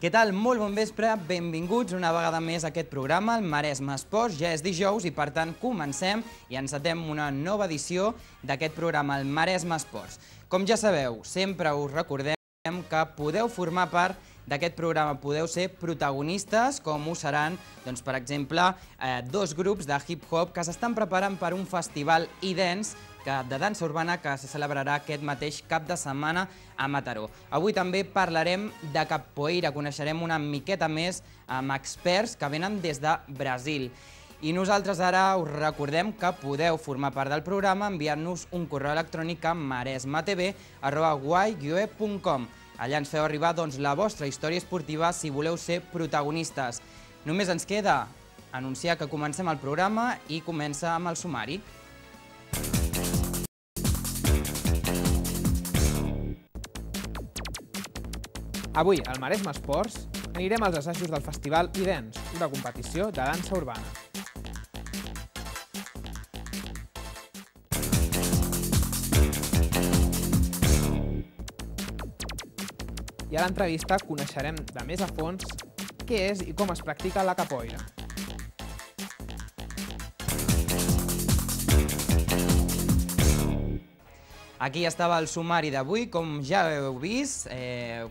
Què tal? Molt bon vespre, benvinguts una vegada més a aquest programa, el Maresme Esports. Ja és dijous i per tant comencem i encetem una nova edició d'aquest programa, el Maresme Esports. Com ja sabeu, sempre us recordem que podeu formar part d'aquest programa, podeu ser protagonistes, com ho seran, doncs, per exemple, dos grups de hip-hop que s'estan preparant per un festival e-dance de dansa urbana que se celebrarà aquest mateix cap de setmana a Mataró. Avui també parlarem de capoeira, coneixerem una miqueta més amb experts que venen des de Brasil. I nosaltres ara us recordem que podeu formar part del programa enviant-nos un correu electrònic a maresmatv@guai.com. Allà ens feu arribar la vostra història esportiva si voleu ser protagonistes. Només ens queda anunciar que comencem el programa i comença amb el sumari. Avui, al Maresme Esports, anirem als assajos del Festival e-dance, una competició de dansa urbana. I a l'entrevista coneixerem de més a fons què és i com es practica la capoeira. Aquí estava el sumari d'avui, com ja heu vist,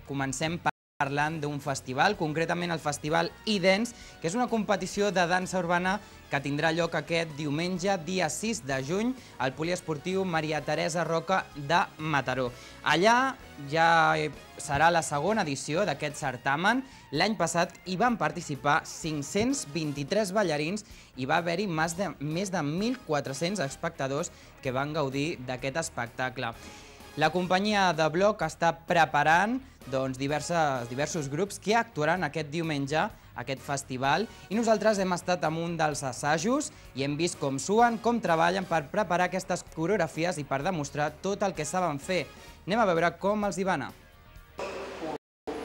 comencem parlant d'un festival, concretament el Festival e-dance, que és una competició de dansa urbana que tindrà lloc aquest diumenge, dia 6 de juny, al poliesportiu Maria Teresa Roca de Mataró. Allà ja serà la segona edició d'aquest certamen. L'any passat hi van participar 523 ballarins i va haver-hi més de 1.400 espectadors que van gaudir d'aquest espectacle. La companyia de Bloc està preparant diversos grups que actuaran aquest diumenge a aquest festival i nosaltres hem estat en un dels assajos i hem vist com suen, com treballen per preparar aquestes coreografies i per demostrar tot el que saben fer. Anem a veure com els hi va anar. 1,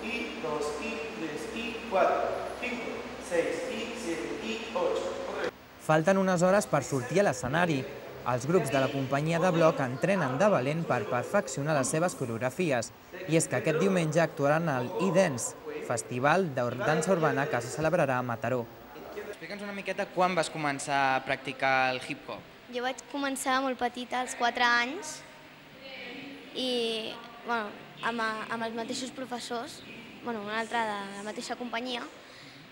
I, 2, I, 3, I, 4, 5, 6, I, 7, I, 8. Falten unes hores per sortir a l'escenari. Els grups de la companyia de Bloc entrenen de valent per perfeccionar les seves coreografies. I és que aquest diumenge actuaran al e-dance, festival de dansa urbana que se celebrarà a Mataró. Explica'ns una miqueta quan vas començar a practicar el hip-hop. Jo vaig començar molt petita, als 4 anys, i amb els mateixos professors, un altre de la mateixa companyia,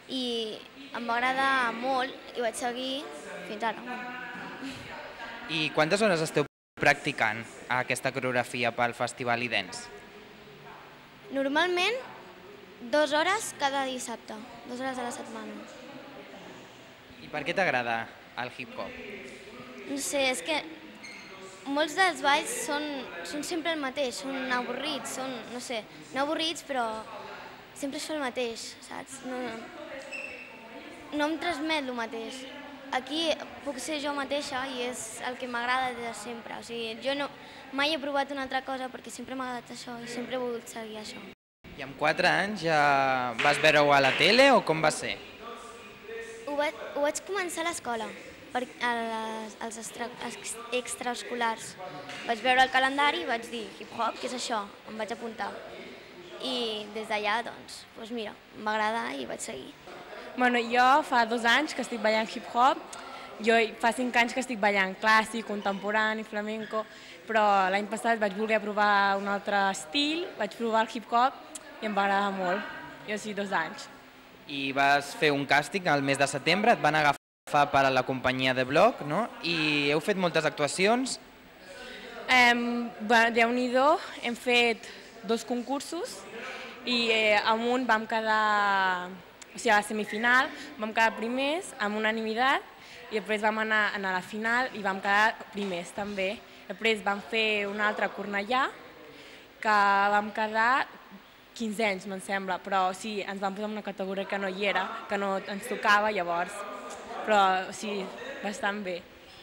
i em va agradar molt i vaig seguir fins ara. I quantes hores esteu practicant aquesta coreografia pel festival e-dance? Normalment 2 hores cada dissabte, 2 hores a la setmana. I per què t'agrada el hip-hop? No sé, és que molts dels balls són sempre el mateix, són avorrits, no avorrits, però sempre és el mateix, saps? No em transmet el mateix. Aquí puc ser jo mateixa i és el que m'agrada des de sempre. O sigui, jo mai he provat una altra cosa perquè sempre m'ha agradat això i sempre he volgut seguir això. I amb 4 anys ja vas veure-ho a la tele o com va ser? Ho vaig començar a l'escola, als extraescolars. Vaig veure el calendari i vaig dir hip-hop, què és això? Em vaig apuntar. I des d'allà, doncs, mira, em va agradar i vaig seguir. Jo fa 2 anys que estic ballant hip-hop, jo fa 5 anys que estic ballant clàssic, contemporani, flamenco, però l'any passat vaig voler provar un altre estil, vaig provar el hip-hop i em va agradar molt, jo sí 2 anys. I vas fer un càsting al mes de setembre, et van agafar per a la companyia de Bloc, no? I heu fet moltes actuacions? Déu-n'hi-do, hem fet 2 concursos i amb un vam quedar... O sigui, a la semifinal vam quedar primers amb unanimitat i després vam anar a la final i vam quedar primers també. Després vam fer un altre a Cornellà que vam quedar 15 anys, me'n sembla, però sí, ens vam posar en una categoria que no hi era, que no ens tocava llavors, però sí, bastant bé.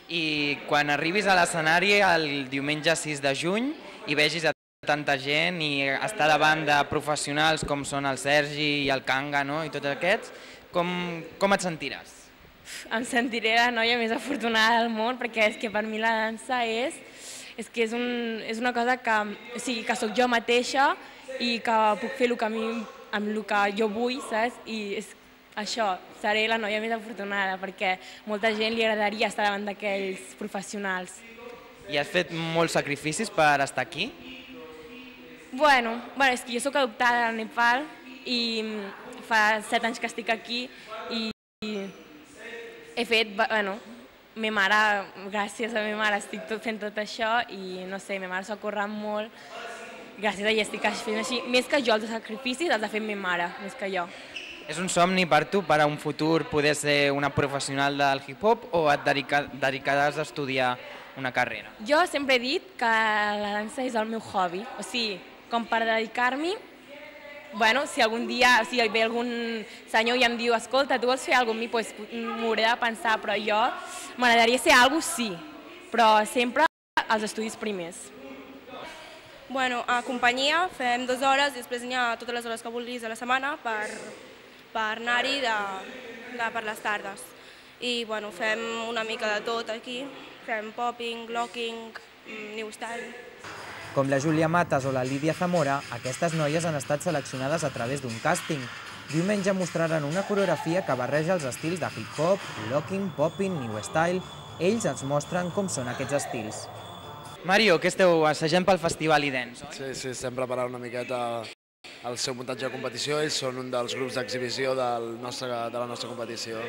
I quan arribis a l'escenari el diumenge 6 de juny i vegis a tanta gent i estar davant de professionals com són el Sergi i el Kanga, no? I tots aquests, com et sentiràs? Em sentiré la noia més afortunada del món perquè és que per mi la dansa és que és una cosa que soc jo mateixa i que puc fer el que a mi amb el que jo vull, saps? I és això, seré la noia més afortunada, perquè molta gent li agradaria estar davant d'aquells professionals. I has fet molts sacrificis per estar aquí? Bueno, és que jo sóc adoptada al Nepal i fa 7 anys que estic aquí i he fet, ma mare, gràcies a ma mare estic fent tot això i no sé, ma mare s'ha currat molt, gràcies a ella estic fent així, més que jo els sacrificis els ha fet ma mare, més que jo. És un somni per tu, per a un futur, poder ser una professional del hip-hop o et dedicaràs a estudiar una carrera? Jo sempre he dit que la dansa és el meu hobby, o sigui, com per dedicar-m'hi, si algun dia ve algun senyor i em diu escolta, tu vols fer alguna cosa amb mi, m'ho hauré de pensar, però jo m'agradaria ser alguna cosa, sí, però sempre els estudis primers. Bueno, a companyia fem 2 hores i després n'hi ha totes les hores que vulguis a la setmana per anar-hi per les tardes. I bueno, fem una mica de tot aquí, fem popping, locking, new style. Com la Júlia Matas o la Lídia Zamora, aquestes noies han estat seleccionades a través d'un càsting. Diumenge mostraran una coreografia que barreja els estils de hip-hop, locking, popping, new style. Ells ens mostren com són aquests estils. Mario, que esteu assajant pel Festival iDance, oi? Sí, estem preparant una miqueta el seu muntatge de competició. Ells són un dels grups d'exhibició de la nostra competició.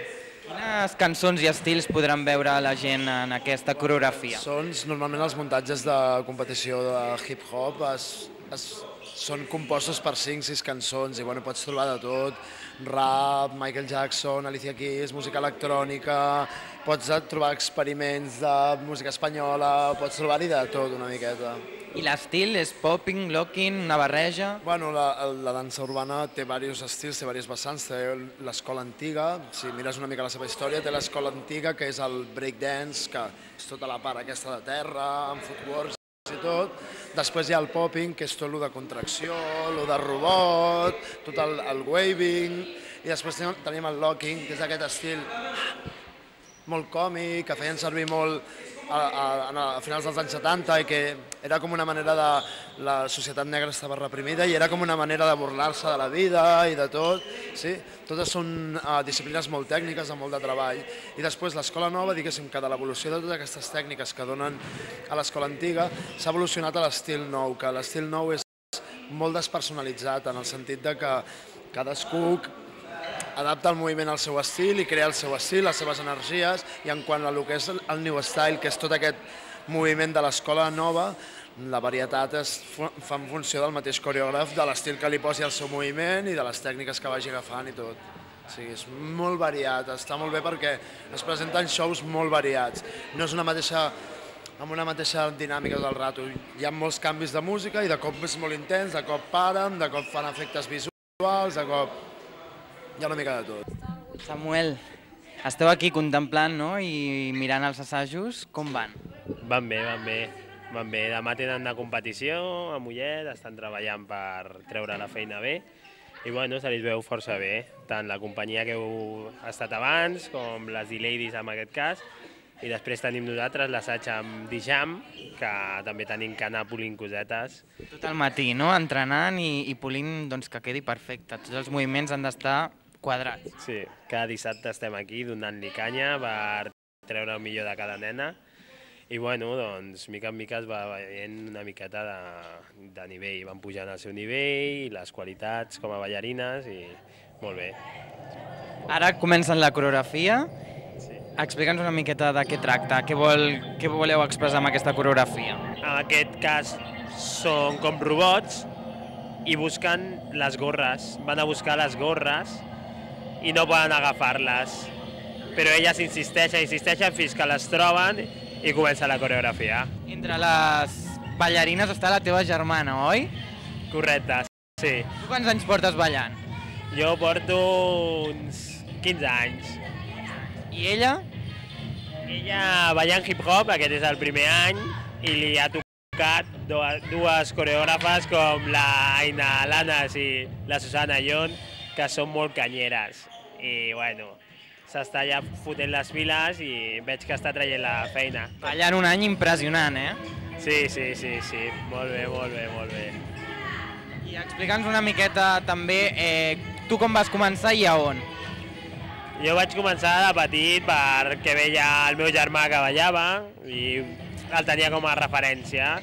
Quines cançons i estils podran veure la gent en aquesta coreografia? Normalment els muntatges de competició de hip-hop són compostos per 5-6 cançons i pots trobar de tot, rap, Michael Jackson, Alicia Keys, música electrònica, pots trobar experiments de música espanyola, pots trobar-hi de tot una miqueta. I l'estil és popping, locking, una barreja? La dansa urbana té diversos estils, té diversos vessants. Té l'escola antiga, si mires una mica la seva història, té l'escola antiga, que és el breakdance, que és tota la part aquesta de terra, amb footworks i tot. Després hi ha el popping, que és tot el de contracció, el de robot, tot el waving. I després tenim el locking, que és aquest estil molt còmic, que feien servir molt a finals dels anys 70 i que era com una manera de... La societat negra estava reprimida i era com una manera de burlar-se de la vida i de tot. Totes són disciplines molt tècniques, de molt de treball. I després l'escola nova, diguéssim que de l'evolució de totes aquestes tècniques que donen a l'escola antiga, s'ha evolucionat a l'estil nou, que l'estil nou és molt despersonalitzat en el sentit de que cadascú adapta el moviment al seu estil i crea el seu estil, les seves energies, i en quant a el que és el new style, que és tot aquest moviment de l'escola nova, la varietat es fa en funció del mateix coreògraf, de l'estil que li posi al seu moviment i de les tècniques que vagi agafant i tot. O sigui, és molt variat, està molt bé perquè es presenten shows molt variats. No és amb una mateixa dinàmica tot el rato. Hi ha molts canvis de música i de cop és molt intens, de cop paren, de cop fan efectes visuals, de cop... Hi ha una mica de tot. Samuel, esteu aquí contemplant i mirant els assajos, com van? Van bé. Demà tenen una competició a Mollet, estan treballant per treure la feina bé i se li veu força bé, tant la companyia que heu estat abans com les D-Ladies en aquest cas, i després tenim nosaltres l'assaig amb D-Jam, que també tenim que anar polint cosetes. Tot el matí, entrenant i polint que quedi perfecte, tots els moviments han d'estar quadrats. Sí, cada dissabte estem aquí donant-li canya per treure el millor de cada nena i mica en mica es va veient una miqueta de nivell, van pujant el seu nivell, les qualitats com a ballarines i molt bé. Ara comencen la coreografia, explica'ns una miqueta de què tracta, què voleu expressar amb aquesta coreografia? En aquest cas són com robots i busquen les gorres, van a buscar les gorres i no poden agafar-les, però elles insisteixen fins que les troben i comença la coreografia. Entre les ballarines està la teva germana, oi? Correcte, sí. Tu quants anys portes ballant? Jo porto uns 15 anys. I ella? Ella ballant hip-hop, aquest és el primer any, i li ha tocat dues coreògrafes com la Aina Lanas i la Susana Yon, que són molt canyeres. I s'està ja fotent les piles i veig que està traient la feina. Ballant un any impressionant, Sí, molt bé. I explica'ns una miqueta també tu com vas començar i a on. Jo vaig començar de petit perquè veia el meu germà que ballava i el tenia com a referència.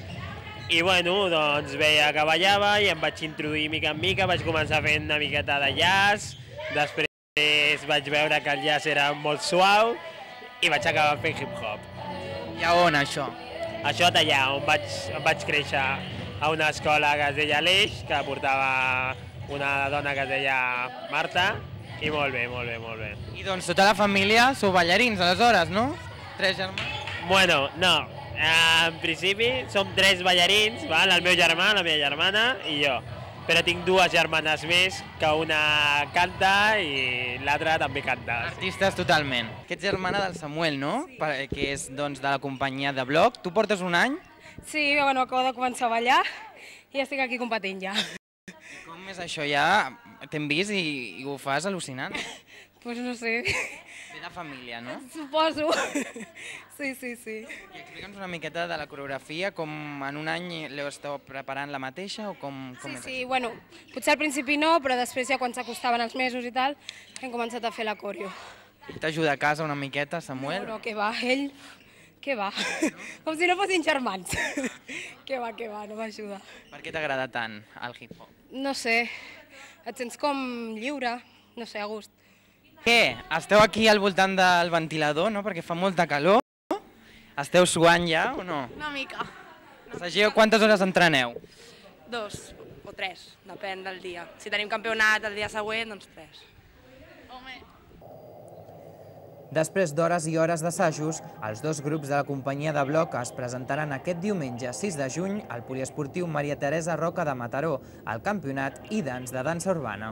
I bueno, doncs veia que ballava i em vaig introduir mica en mica, vaig començar fent una miqueta de jazz, després vaig veure que el jazz era molt suau i vaig acabar fent hip-hop. I a on, això? Això allà, on vaig créixer, a una escola que es deia L'Eix, que portava una dona que es deia Marta, i molt bé, molt bé, molt bé. I doncs tota la família sou ballarins, aleshores, no? 3 germans? Bueno, no. En principi som 3 ballarins, val? El meu germà, la meva germana i jo. Però tinc 2 germanes més, que una canta i l'altra també canta. Artistes totalment. Que ets germana del Samuel, no? Que és doncs, de la companyia de Bloc. Tu portes un any? Sí, bueno, acabo de començar a ballar i estic aquí competint ja. Com és això? Ja t'hem vist i ho fas al·lucinant. Pues no sé. Ve de família, no? Suposo. Sí. I explica'ns una miqueta de la coreografia, com en un any l'esteu preparant la mateixa o com és Sí, bueno, potser al principi no, però després ja quan s'acostaven els mesos i tal, hem començat a fer la coreo. I t'ajuda a casa una miqueta, Samuel? No, que va, ell... Que va, com si no fossin germans. Que va, no m'ajuda. Per què t'agrada tant el hip-hop? No sé, et sents com lliure, no sé, a gust. Què? Esteu aquí al voltant del ventilador, no? Perquè fa molta calor. Esteu suant ja o no? Una mica. Assageu, quantes hores entreneu? 2 o 3, depèn del dia. Si tenim campionat el dia següent, doncs 3. Després d'hores i hores d'assajos, els 2 grups de la companyia de Bloc es presentaran aquest diumenge 6 de juny al poliesportiu Maria Teresa Roca de Mataró, al campionat e-dance de dansa urbana.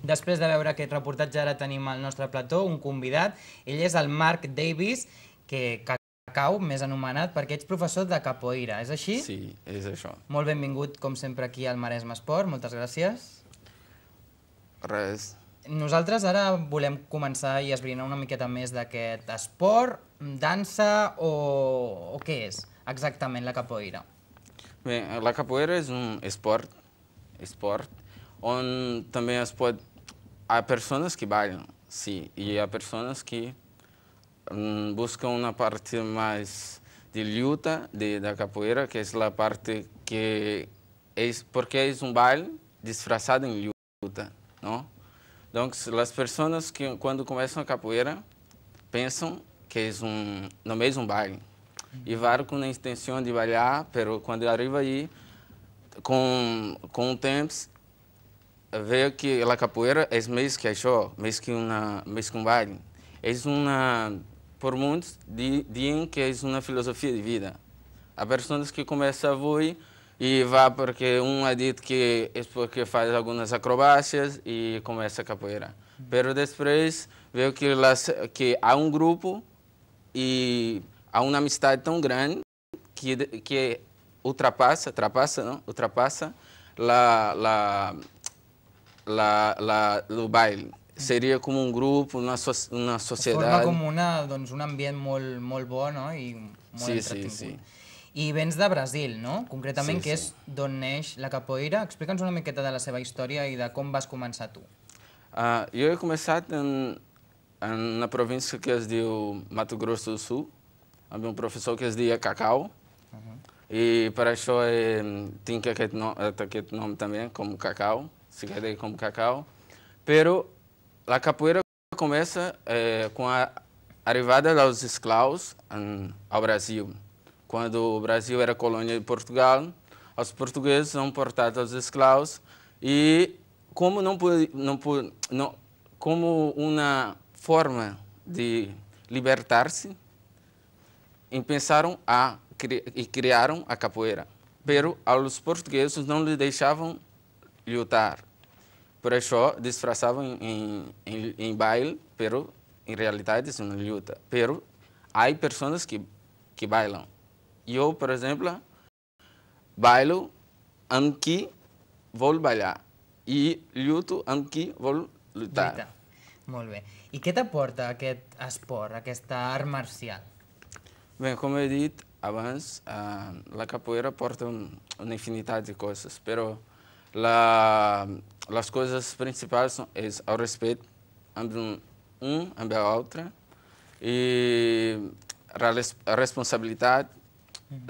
Després de veure aquest reportatge, ara tenim al nostre plató un convidat. Ell és el Marc Davis, que Cacau, més anomenat, perquè ets professor de capoeira, és així? Sí, és això. Molt benvingut, com sempre, aquí al Maresme Esport. Moltes gràcies. Res. Nosaltres ara volem començar i esbrinar una miqueta més d'aquest esport, dansa o què és exactament la capoeira? Bé, la capoeira és un esport on també es pot... Há pessoas que bailam, sim, e há pessoas que buscam uma parte mais de luta da capoeira, que é a parte que é porque é um baile disfarçado em luta, não? Então, as pessoas que quando começam a capoeira pensam que é no mesmo baile e vão com a intenção de bailar, mas quando arriva aí com o tempo veio que a capoeira é mais que isso, mais que um baile. É por muitos, dizem que é uma filosofia de vida. Há pessoas que começam a voar e vai porque é dito que é porque faz algumas acrobacias e começa a capoeira. Mas depois veio que há um grupo e há uma amizade tão grande que ultrapassa o baile. Seria com un grup, una societat... Forma com un ambient molt bo, no? I molt entretingut. Sí. I vens de Brasil, no? Concretament, que és d'on neix la capoeira. Explica'ns una miqueta de la seva història i de com vas començar tu. Jo he començat en una província que es diu Mato Grosso do Sul, amb un professor que es deia Cacau, i per això tinc aquest nom també, com Cacau, se quedei como Cacau. Pero a capoeira começa com a arrivada dos escravos ao Brasil. Quando o Brasil era colônia de Portugal, os portugueses são portados aos escravos e como como uma forma de libertar-se, e pensaram e criaram a capoeira. Pero os portugueses não lhe deixavam lutar. Por isso, disfarçavam em baile, pero em realidade é uma luta. Pero há pessoas que bailam. Eu, por exemplo, bailo amb qui vol ballar i lluito amb qui vol lutar. Molt bé. I què t'aporta aquest esport, aquesta art marcial? Bem, como eu disse antes, a capoeira porta uma infinidade de coisas, pero as coisas principais são o respeito entre entre a outra e a responsabilidade,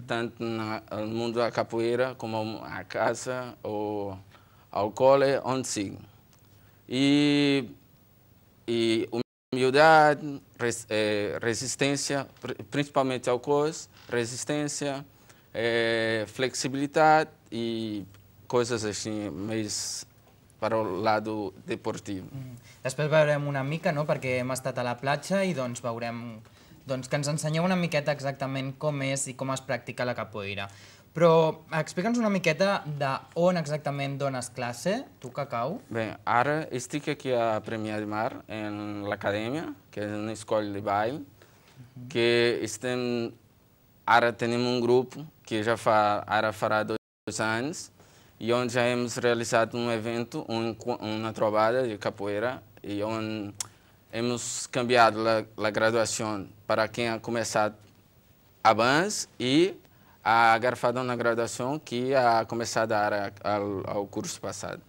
tanto no mundo da capoeira como a casa ou ao cole, onde siga. E humildade, resistência, principalmente ao coisa, resistência, flexibilidade e coisas assim, mais para o lado deportivo. Després veurem una mica, no?, perquè hem estat a la platja i doncs veurem que ens ensenyeu una miqueta exactament com és i com es practica la capoeira. Però explica'ns una miqueta d'on exactament dones classe, tu, Cacau. Bem, ara estic aqui a Premià de Mar, en l'acadèmia, que és una escola de baile, que ara tenim um grupo que já fará 2 anos, e onde já hemos realizado um evento, uma trovada de capoeira, e onde hemos cambiado a graduação para quem ha começado antes e ha agafado una graduació que ha començat ara al curs passat.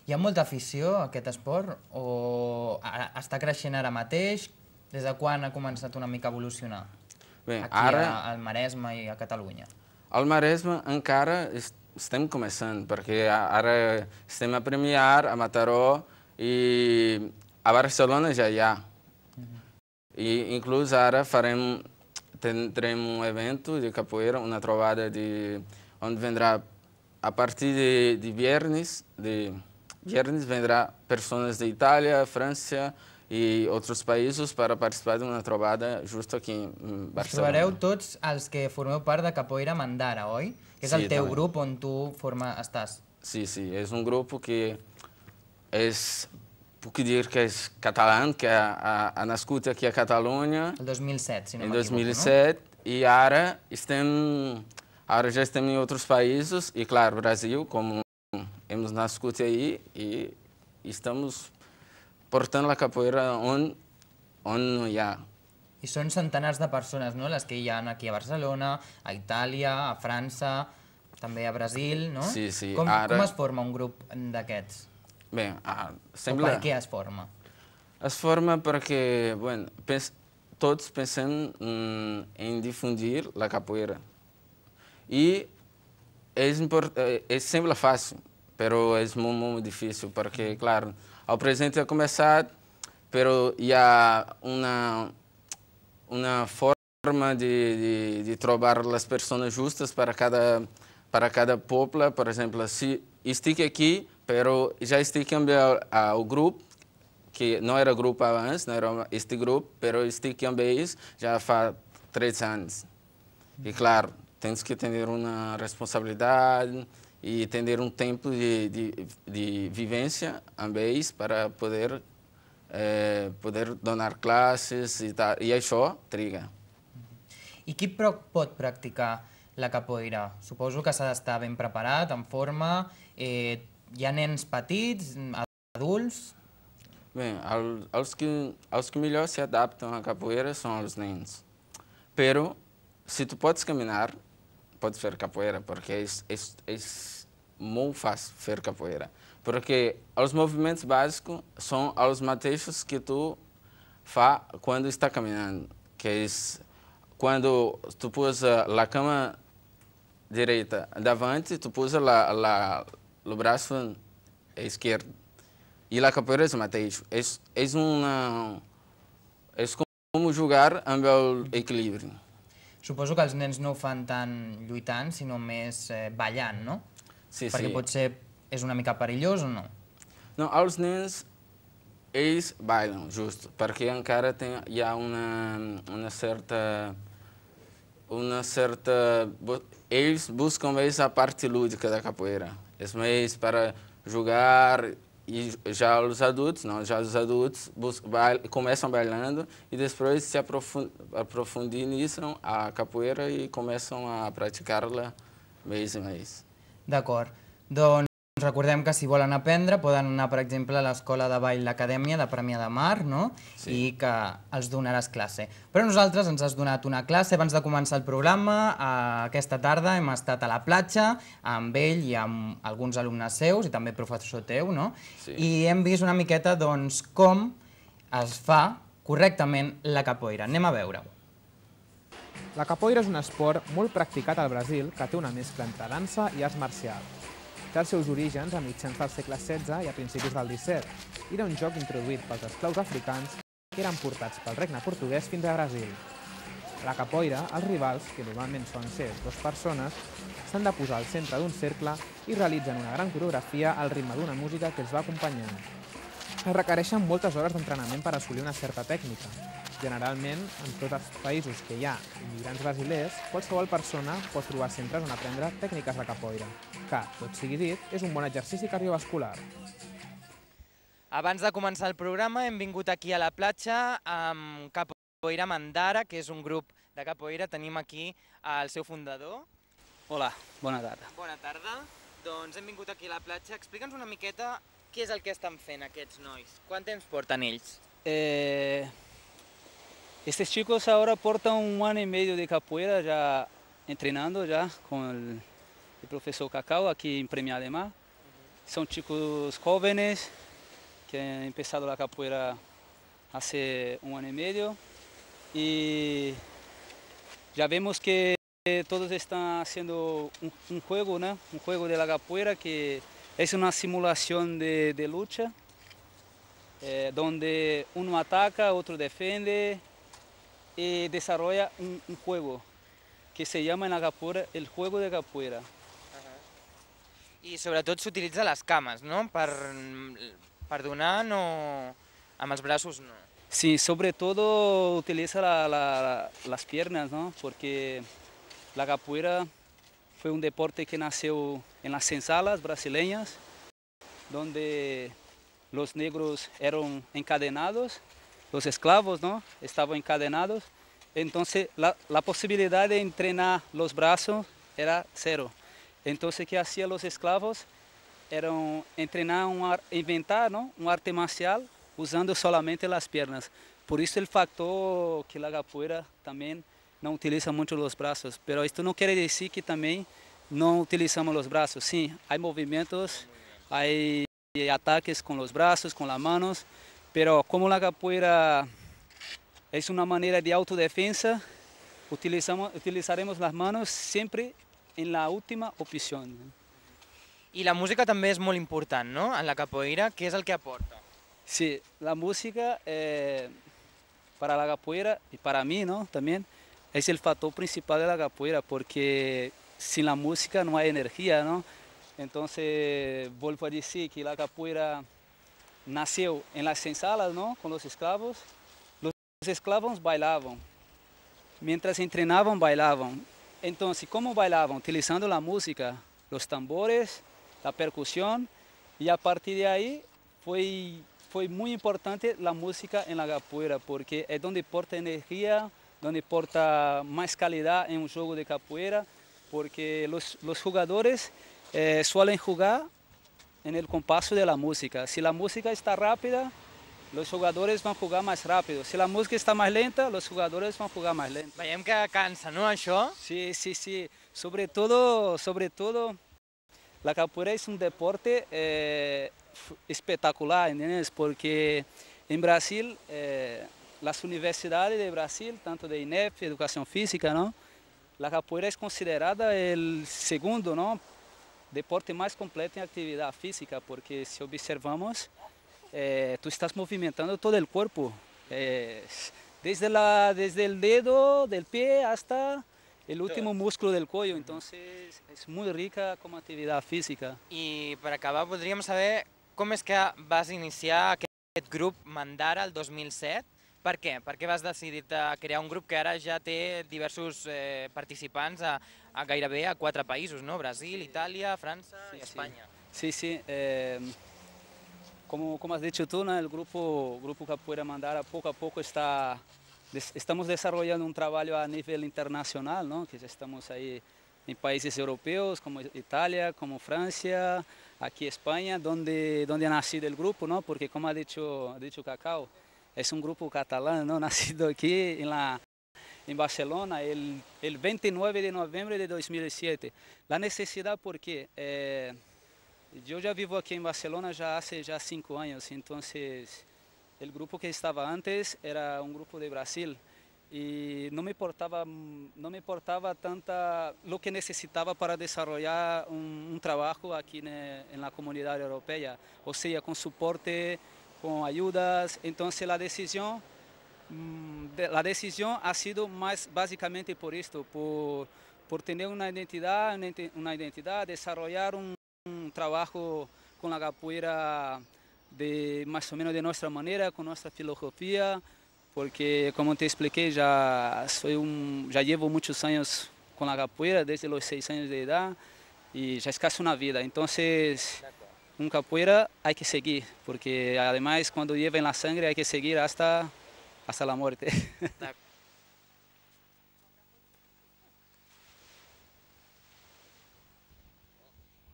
Hi ha molta afició a aquest esport o està creixent ara mateix? Des de quan ha començat una mica a evolucionar? Aquí al Maresme i a Catalunya. Al Maresme encara estem començant, perquè ara estem a Premià, a Mataró i a Barcelona ja hi ha. I inclús ara tendremos evento de capoeira, uma trovada onde vendrá a partir de viernes vendrá pessoas de Itália, França e outros països para participar de uma trovada justo aqui em Barcelona. Us trobareu tots els que formeu part de Capoeira Mandara, oi? És el teu grup on tu estàs. Sí, és un grup que puc dir que és català, que ha nascut aquí a Catalunya. El 2007, si no m'equivoco, no? En 2007, i ara já estem em outros países, e claro, Brasil, como hemos nascut aí, e estamos portando a capoeira onde no hi ha. I són centenars de persones, no?, les que hi ha aquí a Barcelona, a Itàlia, a França, també a Brasil, no? Sí, sí. Com es forma un grup d'aquests? Bé, sembla... O per què es forma? Es forma perquè, bueno, tots pensem em difundir a capoeira. E sembla fácil, mas é muito difícil, porque, claro, ao presente é começar, mas há uma forma de trobar as pessoas justas para cada povo. Por exemplo, se estive aqui, mas já estive ao grupo, que não era grupo antes, não era este grupo, mas estive também já faz 3 anos. E, claro, temos que ter uma responsabilidade e ter um tempo de vivência também para poder donar classes e tal. E això triga. I qui pot practicar la capoeira? Suposo que s'ha d'estar ben preparat, en forma. Hi ha nens petits, adults? Bem, aos que melhor se adaptam à capoeira são os nenos. Pero, se tu podes caminhar, podes fazer capoeira, porque é muito fácil fazer capoeira. Porque os movimentos básicos são os mesmos que tu faz quando está caminhando. Que é quando tu pusa a cama direita davante, tu pusa o braço esquerdo. E a capoeira é o mesmo. É como jogar amb el equilibri. Suposo que els nens no ho fan tant lluitant, sinó més ballant, no? Sí, perquè potser és una mica perillós o no? No, els nens eles bailam, justo, perquè encara hi ha una certa... Eles buscam mais a parte lúdica da capoeira. É mais para jogar e já os adultos, não, já os adultos começam bailando e depois se aprofundam a capoeira e começam a praticá-la més i més. D'acord. Doncs recordem que si volen aprendre poden anar, per exemple, a l'Escola de Ball l'Acadèmia de Premià de Mar, no? Sí. I que els donaràs classe. Però nosaltres ens has donat una classe abans de començar el programa. Aquesta tarda hem estat a la platja amb ell i amb alguns alumnes seus i també professor teu, no? Sí. I hem vist una miqueta, doncs, com es fa correctament la capoeira. Anem a veure-ho. La capoeira és un esport molt practicat al Brasil que té una mescla entre dansa i arts marcials. Té els seus orígens a mitjans del segle XVI i a principis del XVII. Era un joc introduït pels esclaus africans que eren portats pel regne portuguès fins a Brasil. A la capoeira, els rivals, que normalment solen ser 2 persones, s'han de posar al centre d'un cercle i realitzen una gran coreografia al ritme d'una música que els va acompanyant. Es requereixen moltes hores d'entrenament per assolir una certa tècnica. Generalment, en tots els països que hi ha immigrants brasilers, qualsevol persona pot trobar centres on aprendre tècniques de capoeira, que, tot sigui dit, és un bon exercici cardiovascular. Abans de començar el programa hem vingut aquí a la platja amb Capoeira Mandara, que és un grup de capoeira. Tenim aquí el seu fundador. Hola, bona tarda. Bona tarda. Doncs hem vingut aquí a la platja. Explica'ns una miqueta què és el que estan fent aquests nois. Quant temps porten ells? Estes chicos ahora portan 1 año y medio de capoeira ya entrenando ya con el profesor Cacao aquí en Premià de Mar. Son chicos jóvenes que han empezado la capoeira hace 1 año y medio y ya vemos que todos están haciendo un juego, ¿no? Un juego de la capoeira que es una simulación de lucha donde uno ataca, otro defiende y desarrolla un juego que se llama en la capoeira el juego de capoeira. I sobretot s'utilitza les cames, no? Per donar, no... amb els braços no. Sí, sobre todo utiliza las piernas, ¿no? Porque la capoeira fue un deporte que nació en las senzalas brasileñas, donde los negros eran encadenados, los esclavos, ¿no? Estaban encadenados, entonces la posibilidad de entrenar los brazos era 0. Entonces, ¿qué hacían los esclavos? Era entrenar, inventar, ¿no? Un arte marcial usando solamente las piernas. Por eso el factor que la capoeira también no utiliza mucho los brazos, pero esto no quiere decir que también no utilizamos los brazos. Sí, hay movimientos, hay ataques con los brazos, con las manos, pero como la capoeira es una manera de autodefensa, utilizaremos las manos siempre en la última opción. I la música també és molt important, no?, en la capoeira. Què és el que aporta? Sí, la música para la capoeira y para mí, ¿no?, también es el factor principal de la capoeira, porque sin la música no hay energía, ¿no? Entonces, vuelvo a decir que la capoeira nació en las senzalas, ¿no?, con los esclavos. Los esclavos bailaban, mientras entrenaban bailaban. Entonces, ¿cómo bailaban? Utilizando la música, los tambores, la percusión, y a partir de ahí fue muy importante la música en la capoeira, porque es donde porta energía, donde porta más calidad en un juego de capoeira, porque los jugadores suelen jugar en el compaso de la música. Si la música está rápida, los jugadores van a jugar más rápido. Si la música está más lenta, los jugadores van a jugar más lento. Veiem que cansa, no, això? Sí, sí, sí. Sobre todo, la capoeira es un deporte espectacular, ¿entiendes? Porque en Brasil, las universidades de Brasil, tanto de INEP, Educación Física, ¿no?, la capoeira es considerada el segundo, ¿no?, deporte más completo en actividad física, porque si observamos, tú estás movimentando todo el cuerpo, desde el dedo del pie hasta el último músculo del cuello, entonces es muy rica como actividad física. I per acabar, voldríem saber com és que vas iniciar aquest grup Mandara el 2007. Per què? Per què vas decidir crear un grup que ara ja té diversos participants a gairebé a 4 països, no? Brasil, Itàlia, França i Espanya. Sí, sí. Como has dicho tú, ¿no? El grupo Capoeira Mandara poco a poco estamos desarrollando un trabajo a nivel internacional, ¿no? Que ya estamos ahí en países europeos como Italia, como Francia, aquí España, donde ha nacido el grupo, ¿no? Porque como ha dicho Cacao, es un grupo catalán, ¿no? Nacido aquí en Barcelona el 29 de noviembre de 2007. La necesidad porque yo ya vivo aquí en Barcelona ya hace 5 años, entonces el grupo que estaba antes era un grupo de Brasil y no me importaba tanta lo que necesitaba para desarrollar un trabajo aquí en la comunidad europea, o sea, con soporte, con ayudas. Entonces la decisión ha sido más básicamente por esto, por tener una identidad, desarrollar un trabajo con la capoeira más o menos de nuestra manera, con nuestra filosofía, porque como te expliqué, ya llevo muchos años con la capoeira, desde los 6 años de edad, y ya es casi una vida. Entonces, un capoeira hay que seguir, porque además cuando lleva en la sangre hay que seguir hasta la muerte.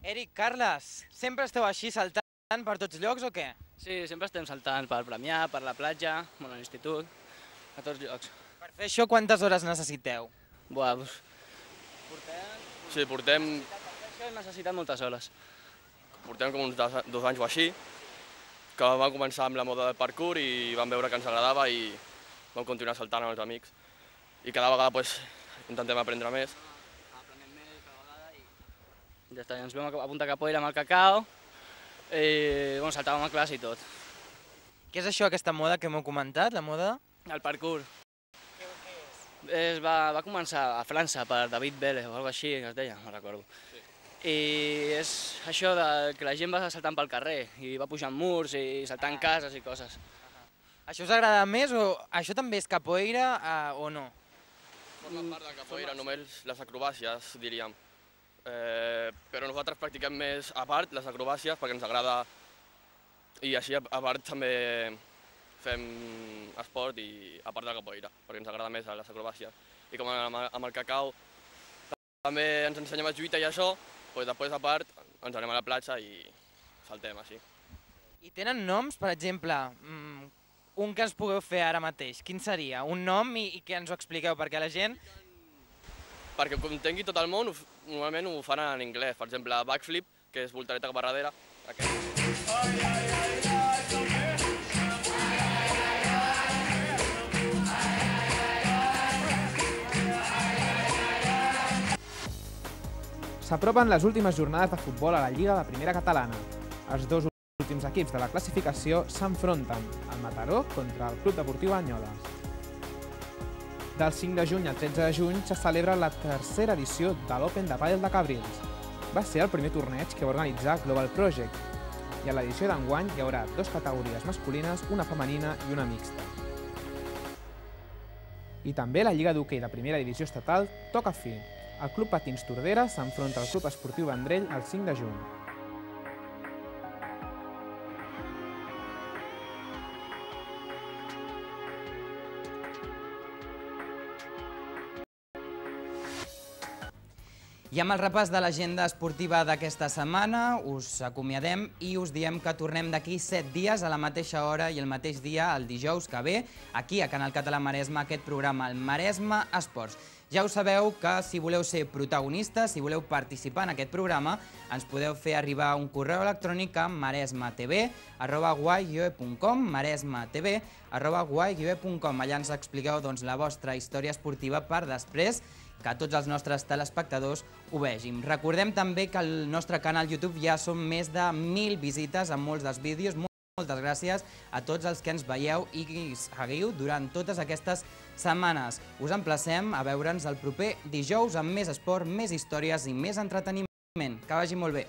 Eric, Carles, sempre esteu així saltant per tots llocs o què? Sí, sempre estem saltant per Premià, per la platja, a l'institut, a tots llocs. Per fer això quantes hores necessiteu? Buah, doncs... Sí, portem... Per fer això hem necessitat moltes hores. Portem com uns 2 anys o així, que vam començar amb la moda del parkour i vam veure que ens agradava i vam continuar saltant amb els amics. I cada vegada intentem aprendre més. Ja està, ens vam apuntar a capoeira amb el Cacao i saltàvem a classe i tot. Què és això, aquesta moda que m'heu comentat, la moda? El parkour. Què és? Va començar a França per David Vélez o alguna cosa així, que es deia, no recordo. I és això que la gent va saltant pel carrer i va pujant murs i saltant cases i coses. Això us agrada més o això també és capoeira o no? Forma part de capoeira, només les acrobàcies, diríem. Però nosaltres practiquem més a part les acrobàcies perquè ens agrada i així a part també fem esport i a part de capoeira perquè ens agrada més les acrobàcies. I com amb el Cacao també ens ensenyem a lluita i això, després a part ens anem a la platja i saltem així. I tenen noms, per exemple, un que ens pugueu fer ara mateix, quin seria? Un nom i que ens ho expliqueu perquè la gent... Perquè ho entengui tot el món, normalment ho fan en anglès. Per exemple, backflip, que és voltareta cap a darrere. S'apropen les últimes jornades de futbol a la Lliga de Primera Catalana. Els 2 últims equips de la classificació s'enfronten, el Mataró contra el Club Deportiu Banyoles. Del 5 de juny al 13 de juny se celebra la 3a edició de l'Open de Pàdel de Cabrils. Va ser el primer torneig que va organitzar Global Project i a l'edició d'enguany hi haurà 2 categories masculines, una femenina i una mixta. I també la Lliga d'Hoquei de Primera Divisió Estatal toca fi. El Club Patins Tordera s'enfronta al Club Esportiu Vendrell el 5 de juny. I amb el repàs de l'agenda esportiva d'aquesta setmana us acomiadem i us diem que tornem d'aquí 7 dies a la mateixa hora i el mateix dia, el dijous que ve, aquí a Canal Català Maresme, aquest programa, el Maresme Esports. Ja ho sabeu que si voleu ser protagonistes, si voleu participar en aquest programa, ens podeu fer arribar un correu electrònic a maresmetv@guaioe.com, maresmetv@guaioe.com. Allà ens expliqueu la vostra història esportiva per després que tots els nostres telespectadors ho vegin. Recordem també que al nostre canal YouTube ja són més de 1.000 visites amb molts dels vídeos. Moltes gràcies a tots els que ens veieu i seguiu durant totes aquestes setmanes. Us emplacem a veure'ns el proper dijous amb més esport, més històries i més entreteniment. Que vagi molt bé.